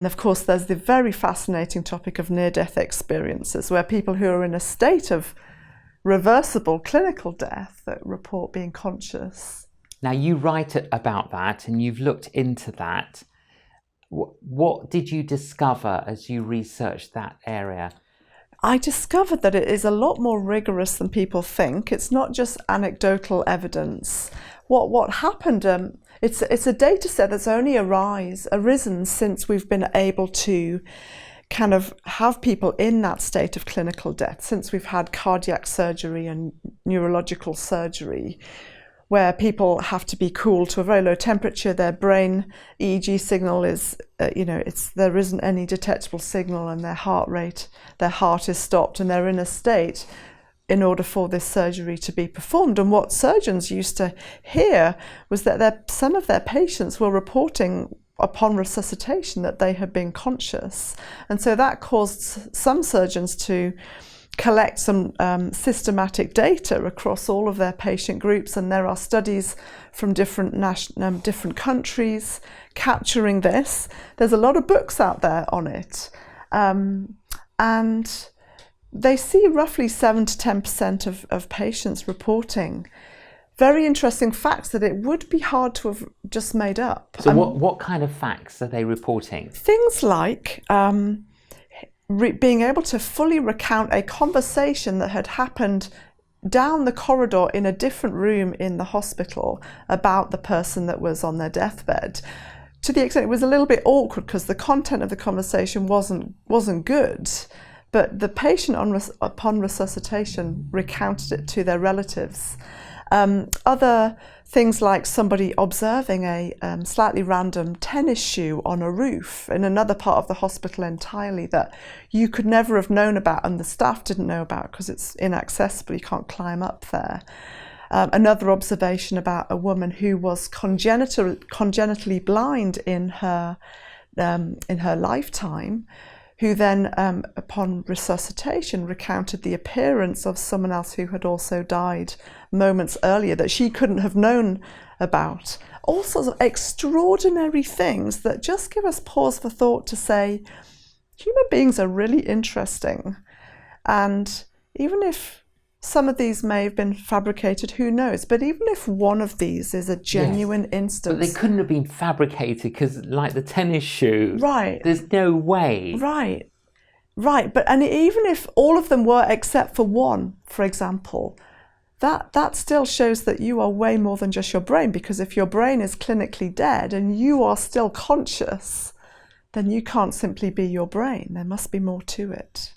And of course, there's the very fascinating topic of near-death experiences, where people who are in a state of reversible clinical death that report being conscious. Now, you write about that and you've looked into that. What did you discover as you researched that area? I discovered that it is a lot more rigorous than people think. It's not just anecdotal evidence. What happened, it's a data set that's only arisen since we've been able to kind of have people in that state of clinical death, since we've had cardiac surgery and neurological surgery, where people have to be cooled to a very low temperature. Their brain EEG signal is, there isn't any detectable signal, and their heart is stopped, and they're in a state in order for this surgery to be performed. And what surgeons used to hear was that some of their patients were reporting upon resuscitation that they had been conscious. And so that caused some surgeons to collect some systematic data across all of their patient groups, and there are studies from different countries capturing this. There's a lot of books out there on it, and they see roughly 7 to 10% of patients reporting very interesting facts that it would be hard to have just made up. So what kind of facts are they reporting? Things like being able to fully recount a conversation that had happened down the corridor in a different room in the hospital about the person that was on their deathbed, to the extent it was a little bit awkward because the content of the conversation wasn't good, but the patient upon resuscitation recounted it to their relatives. Other things like somebody observing a slightly random tennis shoe on a roof in another part of the hospital entirely that you could never have known about, and the staff didn't know about because it's inaccessible, you can't climb up there. Another observation about a woman who was congenitally blind in her lifetime, who then, upon resuscitation, recounted the appearance of someone else who had also died moments earlier that she couldn't have known about. All sorts of extraordinary things that just give us pause for thought to say, human beings are really interesting. And even if some of these may have been fabricated, who knows? But even if one of these is a genuine instance... But they couldn't have been fabricated because, like the tennis shoe, right? There's no way. Right. And even if all of them were except for one, for example, that still shows that you are way more than just your brain, because if your brain is clinically dead and you are still conscious, then you can't simply be your brain. There must be more to it.